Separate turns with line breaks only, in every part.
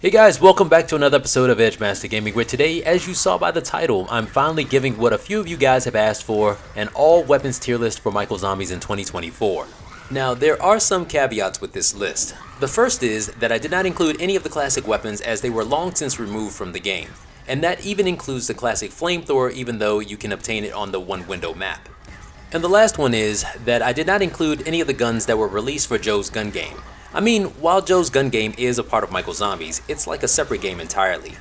Hey guys, welcome back to another episode of EdgeMasterGaming, where today, as you saw by the title, I'm finally giving what a few of you guys have asked for, an all weapons tier list for Michael Zombies in 2024. Now, there are some caveats with this list. The first is that I did not include any of the classic weapons as they were long since removed from the game, and that even includes the classic flamethrower even though you can obtain it on the one window map. And the last one is that I did not include any of the guns that were released for Joe's gun game. I mean, while Joe's gun game is a part of Michael Zombies, it's like a separate game entirely.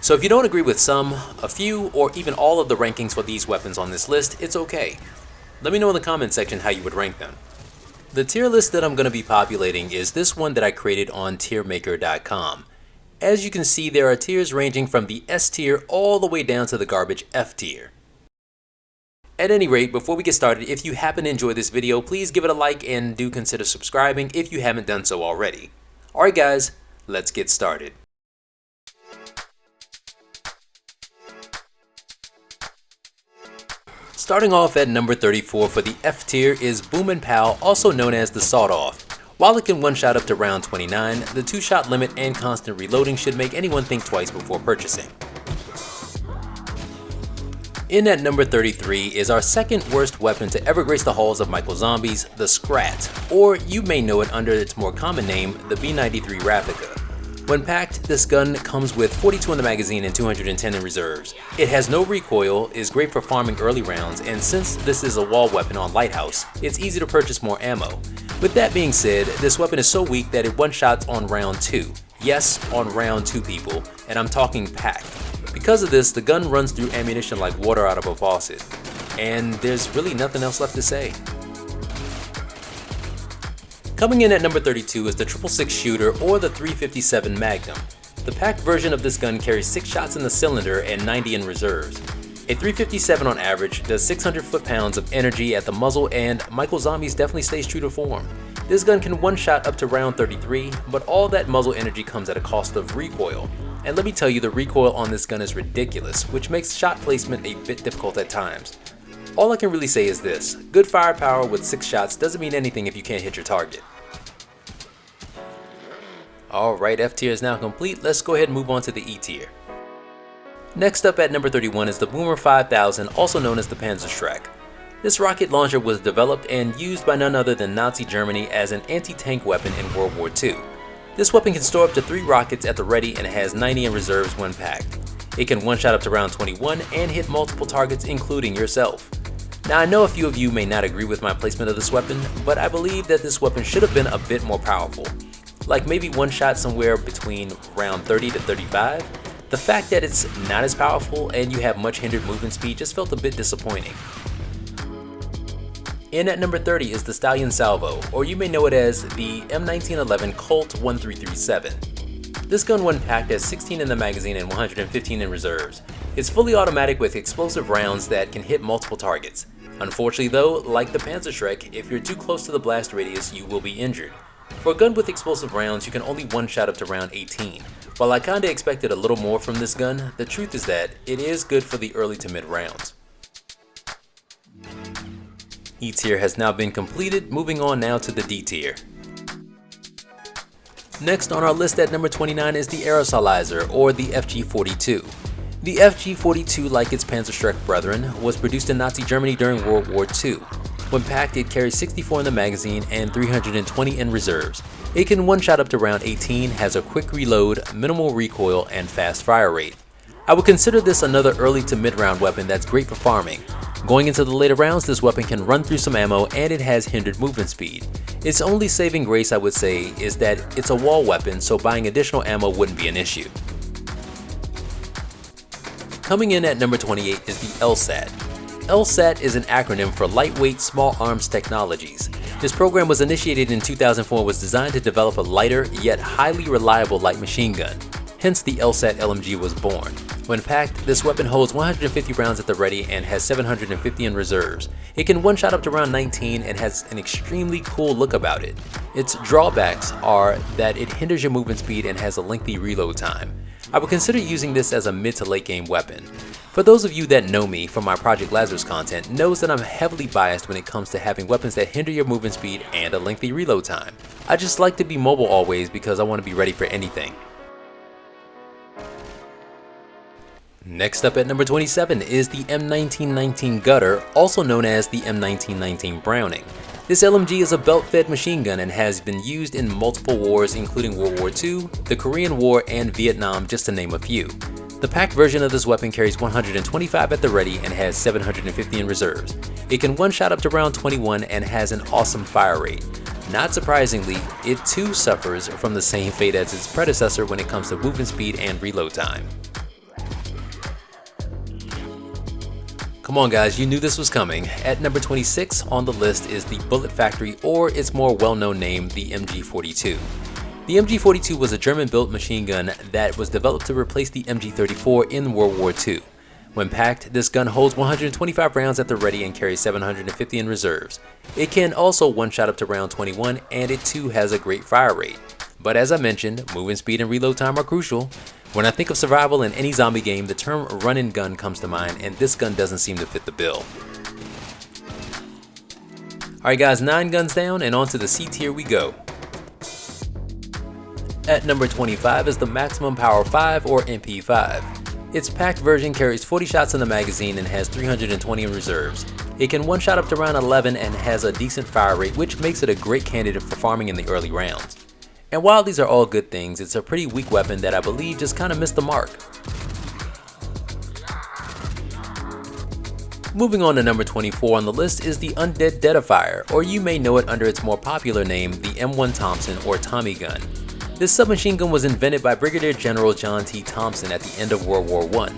So if you don't agree with some, a few, or even all of the rankings for these weapons on this list, it's okay. Let me know in the comment section how you would rank them. The tier list that I'm going to be populating is this one that I created on tiermaker.com. As you can see, there are tiers ranging from the S tier all the way down to the garbage F tier. At any rate, before we get started, if you happen to enjoy this video, please give it a like and do consider subscribing if you haven't done so already. Alright guys, let's get started. Starting off at number 34 for the F tier is Boom & Pow, also known as the Sawed-Off. While it can one-shot up to round 29, the two-shot limit and constant reloading should make anyone think twice before purchasing. In at number 33 is our second worst weapon to ever grace the halls of Michael Zombies, the Scrat, or you may know it under its more common name, the B93 Replica. When packed, this gun comes with 42 in the magazine and 210 in reserves. It has no recoil, is great for farming early rounds, and since this is a wall weapon on Lighthouse, it's easy to purchase more ammo. With that being said, this weapon is so weak that it one-shots on round 2. Yes, on round 2 people, and I'm talking packed. Because of this, the gun runs through ammunition like water out of a faucet, and there's really nothing else left to say. Coming in at number 32 is the 666 shooter or the 357 Magnum. The packed version of this gun carries 6 shots in the cylinder and 90 in reserves. A 357 on average does 600 foot-pounds of energy at the muzzle, and Michael Zombies definitely stays true to form. This gun can one-shot up to round 33, but all that muzzle energy comes at a cost of recoil. And let me tell you, the recoil on this gun is ridiculous, which makes shot placement a bit difficult at times. All I can really say is this: good firepower with 6 shots doesn't mean anything if you can't hit your target. Alright, F tier is now complete, let's go ahead and move on to the E tier. Next up at number 31 is the Boomer 5000, also known as the Panzerschreck. This rocket launcher was developed and used by none other than Nazi Germany as an anti-tank weapon in World War II. This weapon can store up to 3 rockets at the ready and has 90 in reserves when packed. It can one-shot up to round 21 and hit multiple targets including yourself. Now I know a few of you may not agree with my placement of this weapon, but I believe that this weapon should have been a bit more powerful. Like maybe one shot somewhere between round 30 to 35. The fact that it's not as powerful and you have much hindered movement speed just felt a bit disappointing. In at number 30 is the Stallion Salvo, or you may know it as the M1911 Colt 1337. This gun when packed has 16 in the magazine and 115 in reserves. It's fully automatic with explosive rounds that can hit multiple targets. Unfortunately though, like the Panzerschreck, if you're too close to the blast radius you will be injured. For a gun with explosive rounds, you can only one-shot up to round 18. While I kinda expected a little more from this gun, the truth is that it is good for the early to mid rounds. E tier has now been completed, moving on now to the D tier. Next on our list at number 29 is the Aerosolizer, or the FG-42. The FG-42, like its Panzerschreck brethren, was produced in Nazi Germany during World War II. When packed, it carries 64 in the magazine and 320 in reserves. It can one-shot up to round 18, has a quick reload, minimal recoil, and fast fire rate. I would consider this another early to mid-round weapon that's great for farming. Going into the later rounds, this weapon can run through some ammo and it has hindered movement speed. Its only saving grace, I would say, is that it's a wall weapon, so buying additional ammo wouldn't be an issue. Coming in at number 28 is the LSAT. LSAT is an acronym for Lightweight Small Arms Technologies. This program was initiated in 2004 and was designed to develop a lighter yet highly reliable light machine gun. Hence the LSAT LMG was born. When packed, this weapon holds 150 rounds at the ready and has 750 in reserves. It can one-shot up to round 19 and has an extremely cool look about it. Its drawbacks are that it hinders your movement speed and has a lengthy reload time. I would consider using this as a mid to late game weapon. For those of you that know me from my Project Lazarus content knows that I'm heavily biased when it comes to having weapons that hinder your movement speed and a lengthy reload time. I just like to be mobile always because I want to be ready for anything. Next up at number 27 is the M1919 Gutter, also known as the M1919 Browning. This LMG is a belt-fed machine gun and has been used in multiple wars including World War II, the Korean War, and Vietnam, just to name a few. The packed version of this weapon carries 125 at the ready and has 750 in reserves. It can one-shot up to round 21 and has an awesome fire rate. Not surprisingly, it too suffers from the same fate as its predecessor when it comes to movement speed and reload time. Come on guys, you knew this was coming. At number 26 on the list is the Bullet Factory, or its more well-known name, the MG42. The MG42 was a German-built machine gun that was developed to replace the MG34 in World War II. When packed, this gun holds 125 rounds at the ready and carries 750 in reserves. It can also one-shot up to round 21, and it too has a great fire rate. But as I mentioned, movement speed and reload time are crucial. When I think of survival in any zombie game, the term run and gun comes to mind, and this gun doesn't seem to fit the bill. Alright guys, 9 guns down and onto the C tier we go. At number 25 is the Maximum Power 5, or MP5. Its packed version carries 40 shots in the magazine and has 320 in reserves. It can one-shot up to round 11 and has a decent fire rate, which makes it a great candidate for farming in the early rounds. And while these are all good things, it's a pretty weak weapon that I believe just kinda missed the mark. Moving on to number 24 on the list is the Undead Deadifier, or you may know it under its more popular name, the M1 Thompson or Tommy gun. This submachine gun was invented by Brigadier General John T. Thompson at the end of World War I.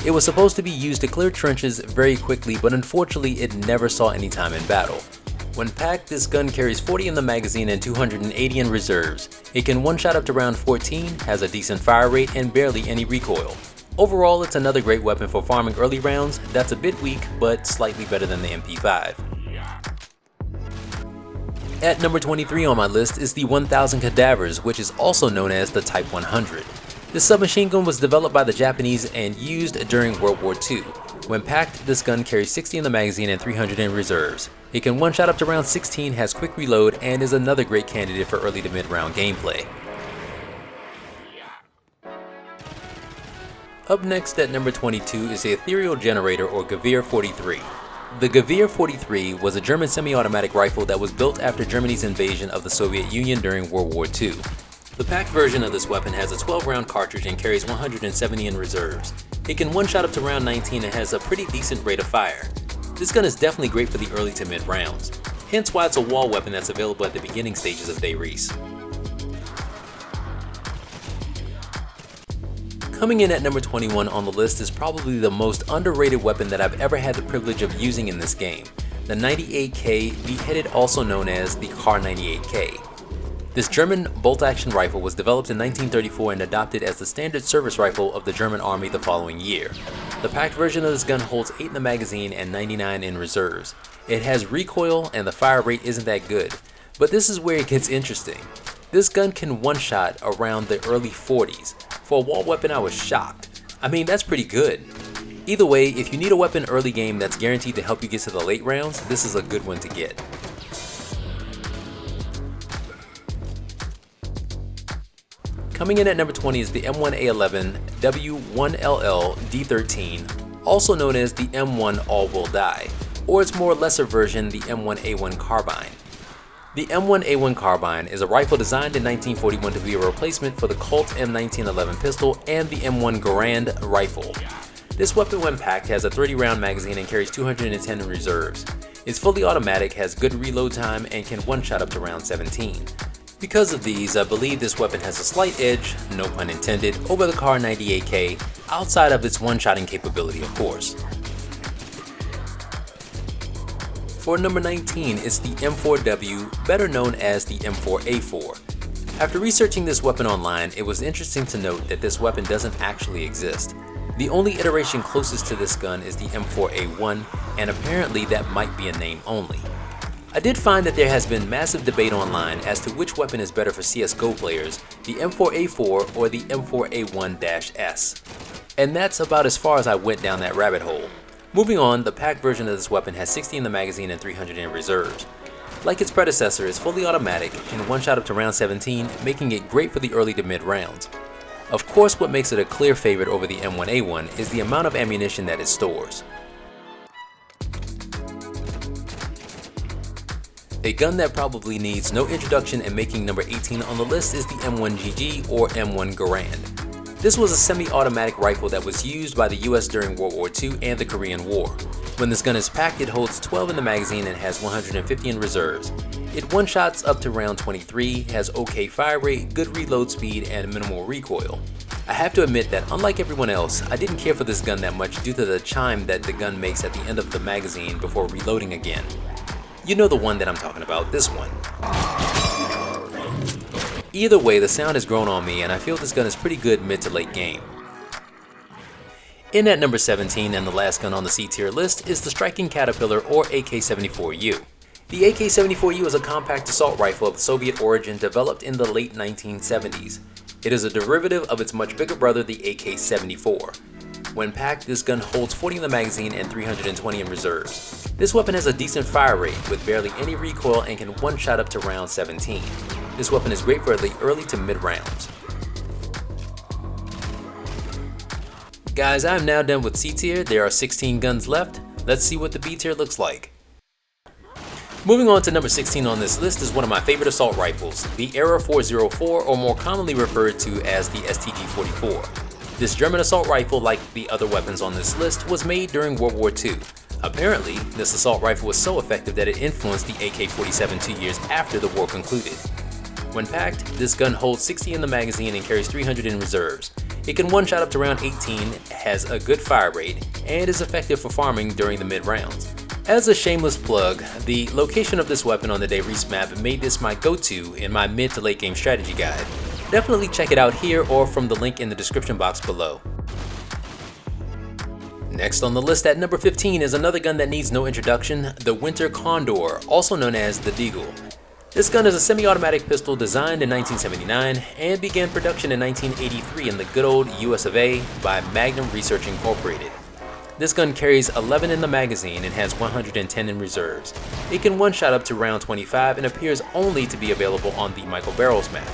It was supposed to be used to clear trenches very quickly, but unfortunately it never saw any time in battle. When packed, this gun carries 40 in the magazine and 280 in reserves. It can one-shot up to round 14, has a decent fire rate, and barely any recoil. Overall, it's another great weapon for farming early rounds that's a bit weak, but slightly better than the MP5. At number 23 on my list is the 1000 Cadavers, which is also known as the Type 100. This submachine gun was developed by the Japanese and used during World War II. When packed, this gun carries 60 in the magazine and 300 in reserves. It can one-shot up to round 16, has quick reload, and is another great candidate for early to mid-round gameplay. Up next at number 22 is the Ethereal Generator, or Gewehr 43. The Gewehr 43 was a German semi-automatic rifle that was built after Germany's invasion of the Soviet Union during World War II. The packed version of this weapon has a 12-round cartridge and carries 170 in reserves. It can one-shot up to round 19 and has a pretty decent rate of fire. This gun is definitely great for the early to mid rounds, hence why it's a wall weapon that's available at the beginning stages of Day-Reese. Coming in at number 21 on the list is probably the most underrated weapon that I've ever had the privilege of using in this game, the 98K Beheaded, also known as the Kar 98K. This German bolt-action rifle was developed in 1934 and adopted as the standard service rifle of the German army the following year. The packed version of this gun holds 8 in the magazine and 99 in reserves. It has recoil and the fire rate isn't that good, but this is where it gets interesting. This gun can one-shot around the early 40s. For a wall weapon, I was shocked. I mean, that's pretty good. Either way, if you need a weapon early game that's guaranteed to help you get to the late rounds, this is a good one to get. Coming in at number 20 is the M1A11 W1LL D13, also known as the M1 All Will Die, or its more lesser version, the M1A1 Carbine. The M1A1 Carbine is a rifle designed in 1941 to be a replacement for the Colt M1911 pistol and the M1 Garand rifle. This weapon, when packed, has a 30-round magazine and carries 210 in reserves. It's fully automatic, has good reload time, and can one-shot up to round 17. Because of these, I believe this weapon has a slight edge, no pun intended, over the Kar 98K, outside of its one-shotting capability, of course. For number 19 is the M4W, better known as the M4A4. After researching this weapon online, it was interesting to note that this weapon doesn't actually exist. The only iteration closest to this gun is the M4A1, and apparently that might be a name only. I did find that there has been massive debate online as to which weapon is better for CSGO players, the M4A4 or the M4A1-S. And that's about as far as I went down that rabbit hole. Moving on, the packed version of this weapon has 60 in the magazine and 300 in reserves. Like its predecessor, it's fully automatic, can one-shot up to round 17, making it great for the early to mid rounds. Of course, what makes it a clear favorite over the M1A1 is the amount of ammunition that it stores. A gun that probably needs no introduction and making number 18 on the list is the M1GG or M1 Garand. This was a semi-automatic rifle that was used by the US during World War II and the Korean War. When this gun is packed, it holds 12 in the magazine and has 150 in reserves. It one-shots up to round 23, has okay fire rate, good reload speed, and minimal recoil. I have to admit that unlike everyone else, I didn't care for this gun that much due to the chime that the gun makes at the end of the magazine before reloading again. You know the one that I'm talking about, this one. Either way, the sound has grown on me and I feel this gun is pretty good mid to late game. In at number 17 and the last gun on the C tier list is the Striking Caterpillar or AK-74U. The AK-74U is a compact assault rifle of Soviet origin developed in the late 1970s. It is a derivative of its much bigger brother, the AK-74. When packed, this gun holds 40 in the magazine and 320 in reserves. This weapon has a decent fire rate with barely any recoil and can one-shot up to round 17. This weapon is great for the early to mid rounds. Guys, I'm now done with C tier. There are 16 guns left. Let's see what the B tier looks like. Moving on to number 16 on this list is one of my favorite assault rifles, the Era 404, or more commonly referred to as the STG-44. This German assault rifle, like the other weapons on this list, was made during World War II. Apparently, this assault rifle was so effective that it influenced the AK-47 2 years after the war concluded. When packed, this gun holds 60 in the magazine and carries 300 in reserves. It can one-shot up to round 18, has a good fire rate, and is effective for farming during the mid-rounds. As a shameless plug, the location of this weapon on the Dayreese map made this my go-to in my mid to late game strategy guide. Definitely check it out here or from the link in the description box below. Next on the list at number 15 is another gun that needs no introduction, the Winter Condor, also known as the Deagle. This gun is a semi-automatic pistol designed in 1979 and began production in 1983 in the good old US of A by Magnum Research Incorporated. This gun carries 11 in the magazine and has 110 in reserves. It can one-shot up to round 25 and appears only to be available on the Michael Barrels map.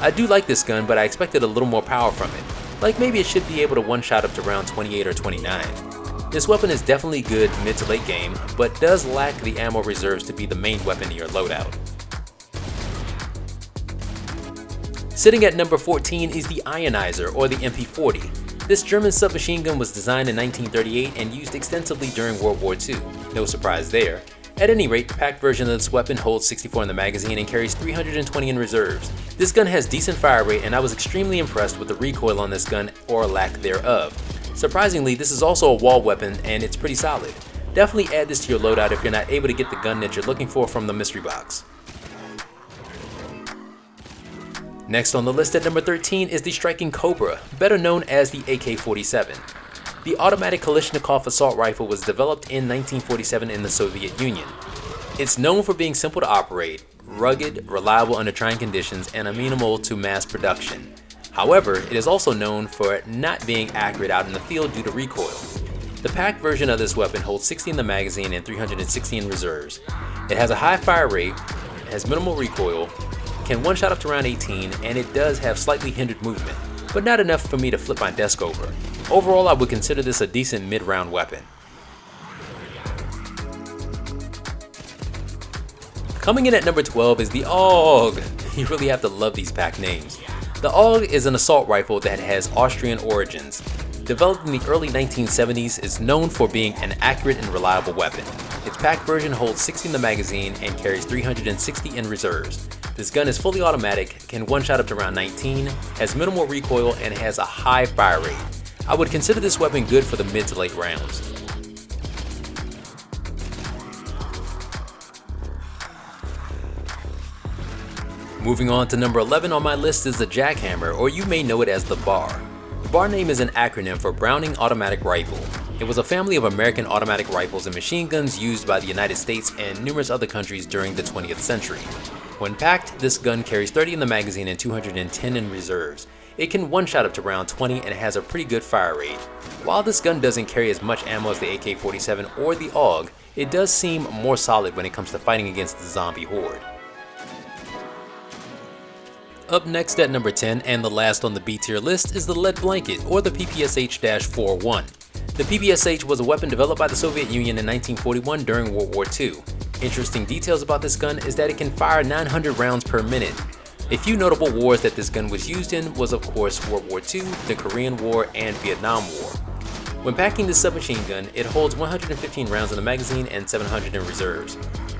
I do like this gun, but I expected a little more power from it. Like maybe it should be able to one-shot up to round 28 or 29. This weapon is definitely good mid to late game, but does lack the ammo reserves to be the main weapon in your loadout. Sitting at number 14 is the Ionizer, or the MP40. This German submachine gun was designed in 1938 and used extensively during World War II. No surprise there. At any rate, the packed version of this weapon holds 64 in the magazine and carries 320 in reserves. This gun has decent fire rate and I was extremely impressed with the recoil on this gun, or lack thereof. Surprisingly, this is also a wall weapon and it's pretty solid. Definitely add this to your loadout if you're not able to get the gun that you're looking for from the mystery box. Next on the list at number 13 is the Striking Cobra, better known as the AK-47. The automatic Kalashnikov assault rifle was developed in 1947 in the Soviet Union. It's known for being simple to operate, rugged, reliable under trying conditions, and amenable to mass production. However, it is also known for not being accurate out in the field due to recoil. The packed version of this weapon holds 60 in the magazine and 360 in reserves. It has a high fire rate, has minimal recoil, can one-shot up to round 18, and it does have slightly hindered movement, but not enough for me to flip my desk over. Overall, I would consider this a decent mid-round weapon. Coming in at number 12 is the AUG. You really have to love these pack names. The AUG is an assault rifle that has Austrian origins. Developed in the early 1970s, it's known for being an accurate and reliable weapon. Its packed version holds 60 in the magazine and carries 360 in reserves. This gun is fully automatic, can one-shot up to round 19, has minimal recoil, and has a high fire rate. I would consider this weapon good for the mid to late rounds. Moving on to number 11 on my list is the Jackhammer, or you may know it as the BAR. The BAR name is an acronym for Browning Automatic Rifle. It was a family of American automatic rifles and machine guns used by the United States and numerous other countries during the 20th century. When packed, this gun carries 30 in the magazine and 210 in reserves. It can one-shot up to round 20 and has a pretty good fire rate. While this gun doesn't carry as much ammo as the AK-47 or the AUG, it does seem more solid when it comes to fighting against the zombie horde. Up next at number 10 and the last on the B tier list is the lead blanket, or the PPSH-41. The PPSH was a weapon developed by the Soviet Union in 1941 during World War II. Interesting details about this gun is that it can fire 900 rounds per minute. A few notable wars that this gun was used in was of course World War II, the Korean War, and Vietnam War. When packing this submachine gun, it holds 115 rounds in the magazine and 700 in reserves.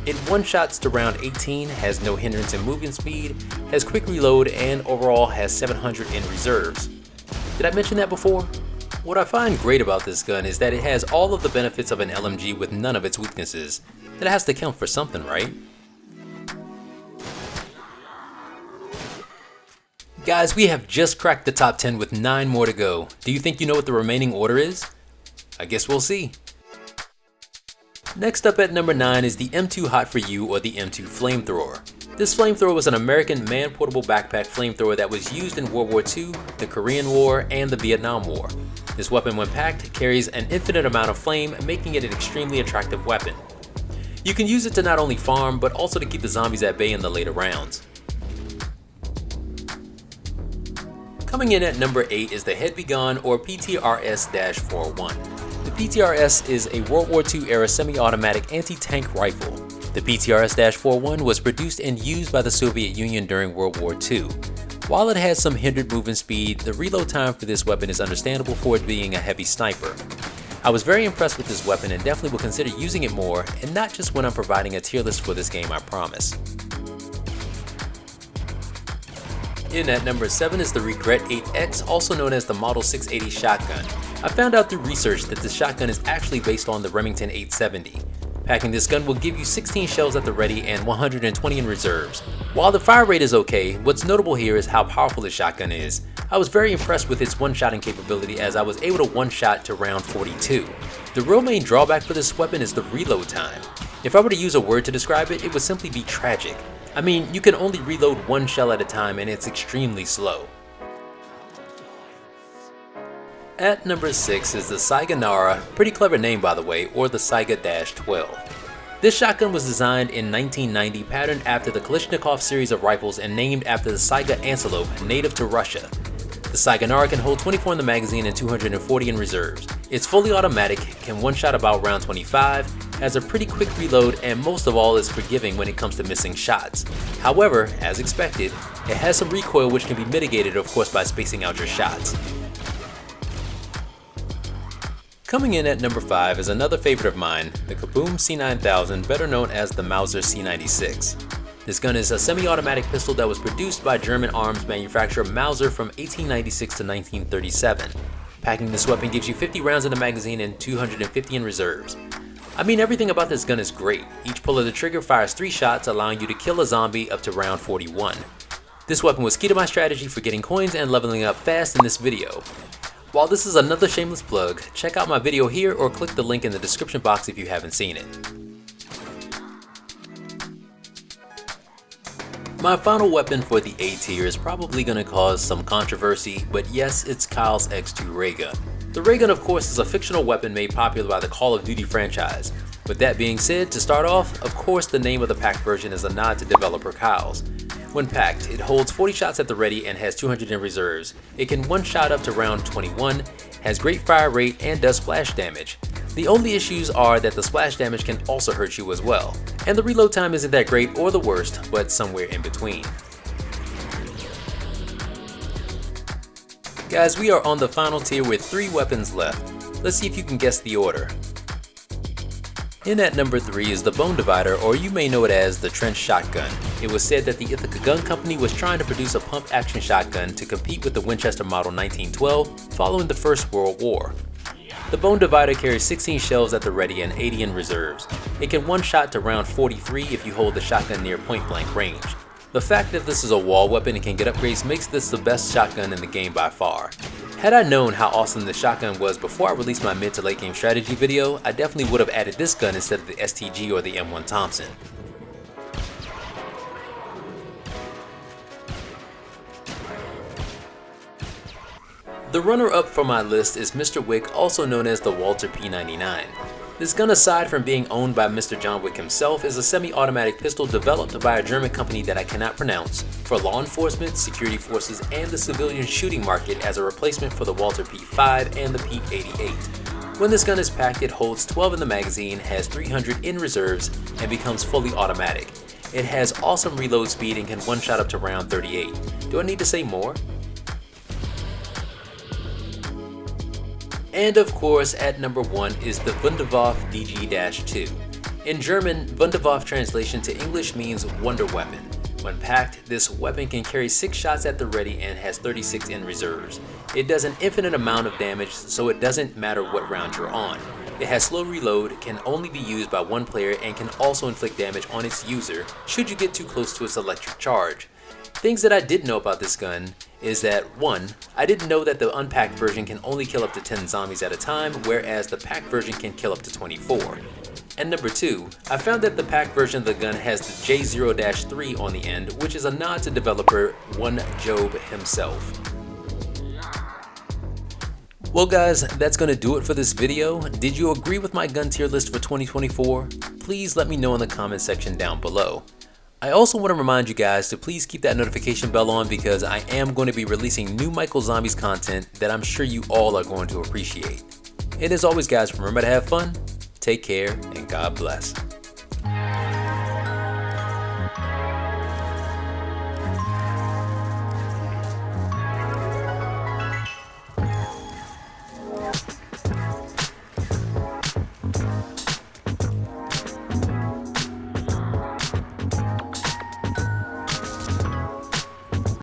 It one-shots to round 18, has no hindrance in movement speed, has quick reload, and overall has 700 in reserves. Did I mention that before? What I find great about this gun is that it has all of the benefits of an LMG with none of its weaknesses. That has to count for something, right? Guys, we have just cracked the top 10 with 9 more to go. Do you think you know what the remaining order is? I guess we'll see. Next up at number 9 is the M2 Hot For You, or the M2 Flamethrower. This flamethrower was an American man-portable backpack flamethrower that was used in World War II, the Korean War, and the Vietnam War. This weapon, when packed, carries an infinite amount of flame, making it an extremely attractive weapon. You can use it to not only farm, but also to keep the zombies at bay in the later rounds. Coming in at number 8 is the Head Be Gone, or PTRS-41. The PTRS is a World War II era semi-automatic anti-tank rifle. The PTRS-41 was produced and used by the Soviet Union during World War II. While it has some hindered movement speed, the reload time for this weapon is understandable for it being a heavy sniper. I was very impressed with this weapon and definitely will consider using it more, and not just when I'm providing a tier list for this game, I promise. In at number 7 is the Regret 8X, also known as the Model 680 shotgun. I found out through research that this shotgun is actually based on the Remington 870. Packing this gun will give you 16 shells at the ready and 120 in reserves. While the fire rate is okay, what's notable here is how powerful this shotgun is. I was very impressed with its one-shotting capability, as I was able to one-shot to round 42. The real main drawback for this weapon is the reload time. If I were to use a word to describe it, it would simply be tragic. I mean, you can only reload one shell at a time and it's extremely slow. At number 6 is the Saiga Nara, pretty clever name by the way, or the Saiga-12. This shotgun was designed in 1990, patterned after the Kalashnikov series of rifles and named after the Saiga Antelope, native to Russia. The Saiga Nara can hold 24 in the magazine and 240 in reserves. It's fully automatic, can one-shot about round 25, has a pretty quick reload, and most of all is forgiving when it comes to missing shots. However, as expected, it has some recoil which can be mitigated of course by spacing out your shots. Coming in at number 5 is another favorite of mine, the Kaboom C9000, better known as the Mauser C96. This gun is a semi-automatic pistol that was produced by German arms manufacturer Mauser from 1896 to 1937. Packing this weapon gives you 50 rounds in the magazine and 250 in reserves. I mean, everything about this gun is great. Each pull of the trigger fires 3 shots, allowing you to kill a zombie up to round 41. This weapon was key to my strategy for getting coins and leveling up fast in this video. While this is another shameless plug, check out my video here or click the link in the description box if you haven't seen it. My final weapon for the A tier is probably going to cause some controversy, but yes, it's Kyle's X2 ray gun. The ray gun of course is a fictional weapon made popular by the Call of Duty franchise. With that being said, to start off, of course the name of the packed version is a nod to developer Kyle's. When packed, it holds 40 shots at the ready and has 200 in reserves. It can one-shot up to round 21, has great fire rate, and does splash damage. The only issues are that the splash damage can also hurt you as well. And the reload time isn't that great or the worst, but somewhere in between. Guys, we are on the final tier with 3 weapons left. Let's see if you can guess the order. In at number 3 is the Bone Divider, or you may know it as the Trench Shotgun. It was said that the Ithaca Gun Company was trying to produce a pump-action shotgun to compete with the Winchester Model 1912 following the First World War. The Bone Divider carries 16 shells at the ready and 80 in reserves. It can one-shot to round 43 if you hold the shotgun near point-blank range. The fact that this is a wall weapon and can get upgrades makes this the best shotgun in the game by far. Had I known how awesome this shotgun was before I released my mid to late game strategy video, I definitely would have added this gun instead of the STG or the M1 Thompson. The runner-up for my list is Mr. Wick, also known as the Walter P99. This gun, aside from being owned by Mr. John Wick himself, is a semi-automatic pistol developed by a German company that I cannot pronounce for law enforcement, security forces, and the civilian shooting market as a replacement for the Walther P5 and the P88. When this gun is packed, it holds 12 in the magazine, has 300 in reserves, and becomes fully automatic. It has awesome reload speed and can one-shot up to round 38. Do I need to say more? And of course, at number 1 is the Wunderwaffe DG-2. In German, Wunderwaffe translation to English means wonder weapon. When packed, this weapon can carry 6 shots at the ready and has 36 in reserves. It does an infinite amount of damage, so it doesn't matter what round you're on. It has slow reload, can only be used by one player, and can also inflict damage on its user should you get too close to its electric charge. Things that I did know about this gun is that 1. I didn't know that the unpacked version can only kill up to 10 zombies at a time, whereas the packed version can kill up to 24. And number 2, I found that the packed version of the gun has the J0-3 on the end, which is a nod to developer one Job himself. Well guys, that's gonna do it for this video. Did you agree with my gun tier list for 2024? Please let me know in the comment section down below. I also want to remind you guys to please keep that notification bell on because I am going to be releasing new Michael Zombies content that I'm sure you all are going to appreciate. And as always guys, remember to have fun, take care, and God bless.